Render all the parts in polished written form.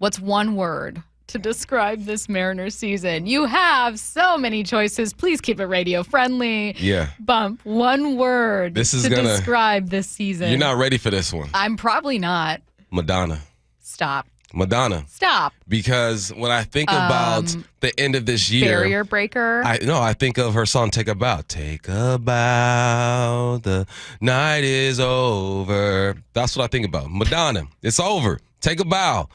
What's one word to describe this Mariners season? You have so many choices. Please keep it radio friendly. Yeah. Bump, one word describe this season. You're not ready for this one. I'm probably not. Madonna. Stop. Madonna. Stop. Because when I think about the end of this year. Barrier breaker. I think of her song, Take a Bow. Take a bow, the night is over. That's what I think about. Madonna. It's over. Take a bow.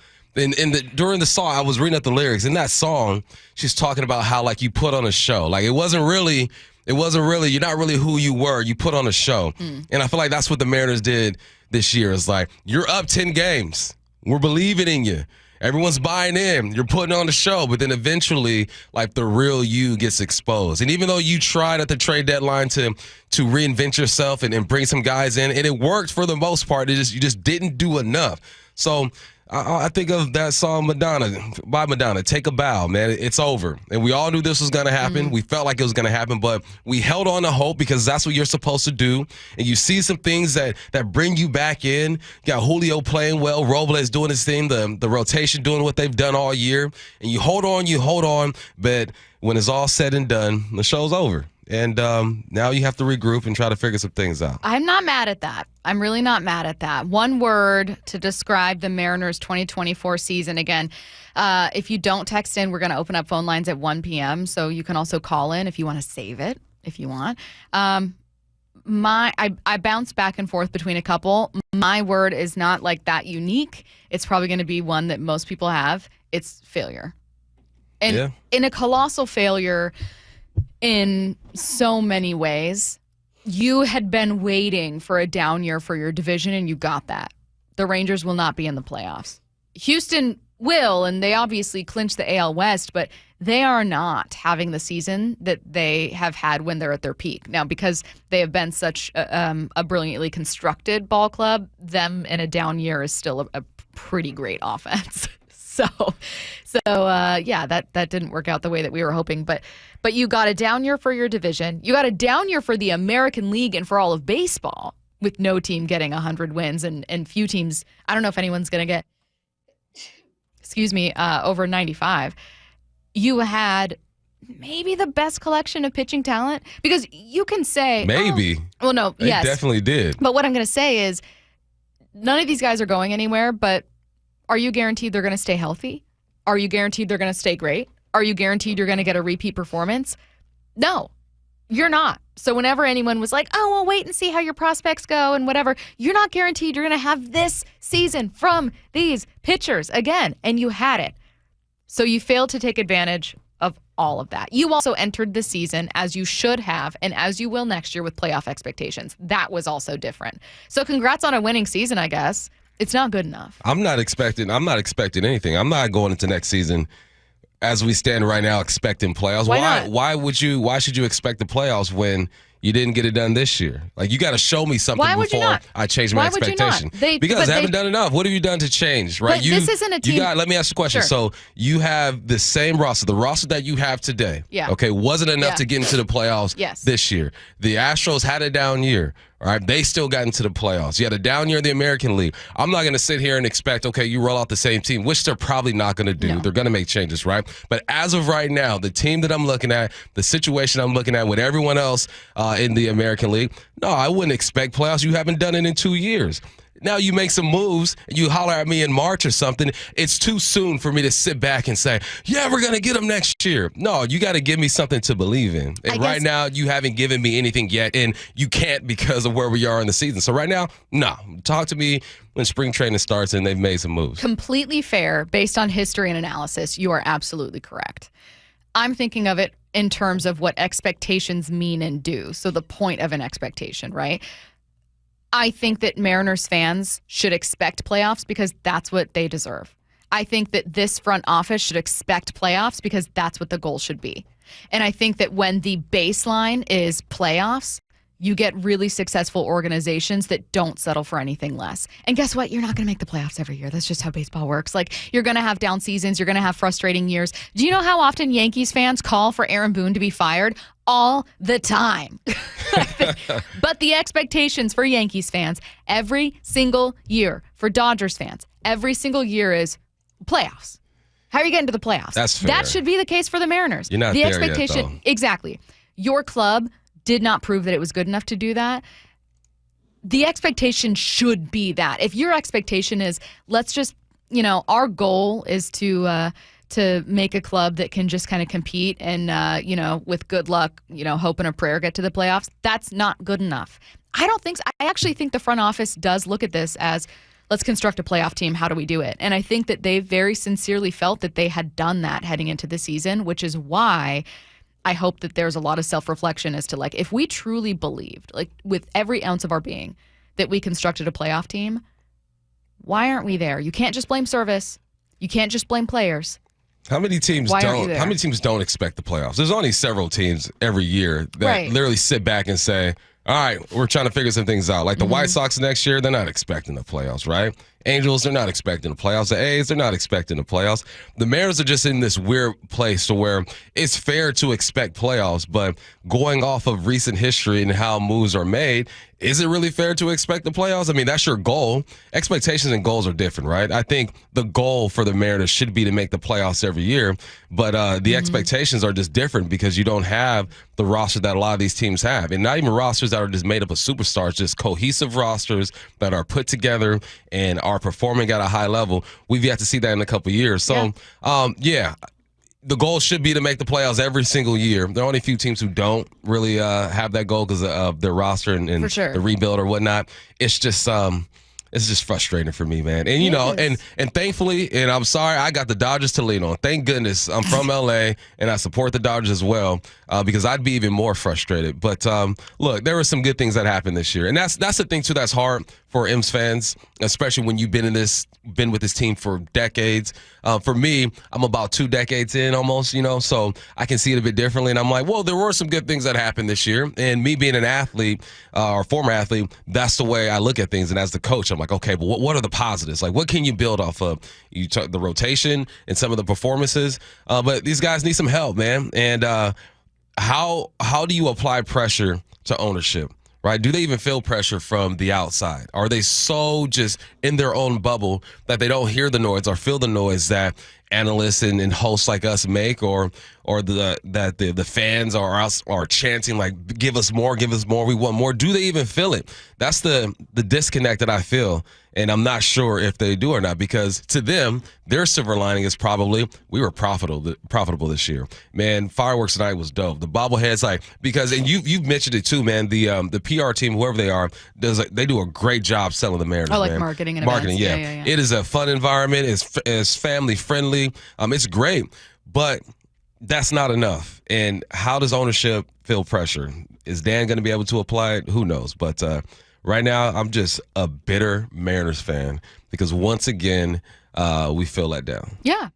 During the song, I was reading up the lyrics. In that song, she's talking about how, like, you put on a show. Like, it wasn't really, you're not really who you were. You put on a show. And I feel like that's what the Mariners did this year. It's like, you're up 10 games. We're believing in you. Everyone's buying in. You're putting on a show. But then eventually, like, the real you gets exposed. And even though you tried at the trade deadline to reinvent yourself and bring some guys in, and it worked for the most part, you just didn't do enough. So I think of that song by Madonna, Take a Bow, man. It's over. And we all knew this was going to happen. We felt like it was going to happen, but we held on to hope because that's what you're supposed to do. And you see some things that bring you back in. You got Julio playing well, Robles doing his thing, the rotation doing what they've done all year. And you hold on, but when it's all said and done, the show's over. And now you have to regroup and try to figure some things out. I'm not mad at that. I'm really not mad at that. One word to describe the Mariners 2024 season. Again, if you don't text in, we're going to open up phone lines at 1 p.m. So you can also call in if you want to save it, if you want. I bounce back and forth between a couple. My word is not like that unique. It's probably going to be one that most people have. It's failure. And in a colossal failure in so many ways. You had been waiting for a down year for your division, and you got that. The Rangers will not be in the playoffs. Houston will, and they obviously clinched the AL West, but they are not having the season that they have had when they're at their peak. Now, because they have been such a brilliantly constructed ball club, them in a down year is still a pretty great offense. That didn't work out the way that we were hoping. But you got a down year for your division. You got a down year for the American League and for all of baseball, with no team getting 100 wins and few teams. I don't know if anyone's going to get, over 95. You had maybe the best collection of pitching talent, because you can say maybe. Well, no, they definitely did. But what I'm going to say is none of these guys are going anywhere, but are you guaranteed they're going to stay healthy? Are you guaranteed they're going to stay great? Are you guaranteed you're going to get a repeat performance? No, you're not. So whenever anyone was like, oh, well, wait and see how your prospects go and whatever, you're not guaranteed you're going to have this season from these pitchers again. And you had it. So you failed to take advantage of all of that. You also entered the season, as you should have, and as you will next year, with playoff expectations. That was also different. So congrats on a winning season, I guess. It's not good enough. I'm not expecting anything. I'm not going into next season, as we stand right now, expecting playoffs. Why not? Why should you expect the playoffs when you didn't get it done this year? Like, you got to show me something before I change my expectation. Because they haven't done enough. What have you done to change? Right? But this isn't a team. Let me ask you a question. Sure. So you have the same roster, the roster that you have today. Yeah. Okay, wasn't enough to get into the playoffs this year. The Astros had a down year. All right, they still got into the playoffs. You had a down year in the American League. I'm not going to sit here and expect, okay, you roll out the same team, which they're probably not going to do. No. They're going to make changes, right? But as of right now, the team that I'm looking at, the situation I'm looking at with everyone else in the American League, no, I wouldn't expect playoffs. You haven't done it in 2 years. Now you make some moves, you holler at me in March or something. It's too soon for me to sit back and say, yeah, we're going to get them next year. No, you got to give me something to believe in. And right now, you haven't given me anything yet, and you can't because of where we are in the season. So right now, no. Talk to me when spring training starts and they've made some moves. Completely fair. Based on history and analysis, you are absolutely correct. I'm thinking of it in terms of what expectations mean and do. So the point of an expectation, right? I think that Mariners fans should expect playoffs because that's what they deserve. I think that this front office should expect playoffs because that's what the goal should be. And I think that when the baseline is playoffs, you get really successful organizations that don't settle for anything less. And guess what? You're not going to make the playoffs every year. That's just how baseball works. Like, you're going to have down seasons. You're going to have frustrating years. Do you know how often Yankees fans call for Aaron Boone to be fired? All the time. But the expectations for Yankees fans every single year, for Dodgers fans, every single year is, playoffs. How are you getting to the playoffs? That's fair. That should be the case for the Mariners. You're not the there yet, expectation, though. exactly. Your club did not prove that it was good enough to do that. The expectation should be that. If your expectation is, let's just, our goal is to make a club that can just kind of compete and, with good luck, hope and a prayer get to the playoffs, that's not good enough. I don't think so. I actually think the front office does look at this as, let's construct a playoff team. How do we do it? And I think that they very sincerely felt that they had done that heading into the season, which is why I hope that there's a lot of self-reflection as to, like, if we truly believed, like, with every ounce of our being, that we constructed a playoff team, why aren't we there? You can't just blame service. You can't just blame players. How many teams don't expect the playoffs? There's only several teams every year that literally sit back and say, all right, we're trying to figure some things out. Like the White Sox next year, they're not expecting the playoffs, right? Angels, they're not expecting the playoffs. The A's, they're not expecting the playoffs. The Mariners are just in this weird place to where it's fair to expect playoffs, but going off of recent history and how moves are made, is it really fair to expect the playoffs? I mean, that's your goal. Expectations and goals are different, right? I think the goal for the Mariners should be to make the playoffs every year, but the expectations are just different because you don't have the roster that a lot of these teams have. And not even rosters that are just made up of superstars, just cohesive rosters that are put together and are performing at a high level. We've yet to see that in a couple of years. So, the goal should be to make the playoffs every single year. There are only a few teams who don't really have that goal because of their roster and the rebuild or whatnot. It's just frustrating for me, man. And and thankfully, and I'm sorry, I got the Dodgers to lean on. Thank goodness I'm from LA and I support the Dodgers as well because I'd be even more frustrated. But look, there were some good things that happened this year, and that's the thing too. That's hard for M's fans, especially when you've been with this team for decades. For me, I'm about 2 decades in almost, so I can see it a bit differently. And I'm like, well, there were some good things that happened this year. And me being an athlete or former athlete, that's the way I look at things. And as the coach, I'm like, okay, but what are the positives? Like, what can you build off of? You took the rotation and some of the performances, but these guys need some help, man. And how do you apply pressure to ownership? Right? Do they even feel pressure from the outside? Are they so just in their own bubble that they don't hear the noise or feel the noise that analysts and hosts like us make, or the fans are chanting like, give us more, we want more? Do they even feel it? That's the disconnect that I feel, and I'm not sure if they do or not, because to them, their silver lining is probably we were profitable this year. Man, fireworks tonight was dope. The bobbleheads, and you've mentioned it too, man. The PR team, whoever they are, they do a great job selling the Mariners. Like man. marketing and marketing, events. Yeah. It is a fun environment. It's family friendly. It's great, but that's not enough. And how does ownership feel pressure? Is Dan going to be able to apply it? Who knows? But right now, I'm just a bitter Mariners fan because once again, we feel let down. Yeah.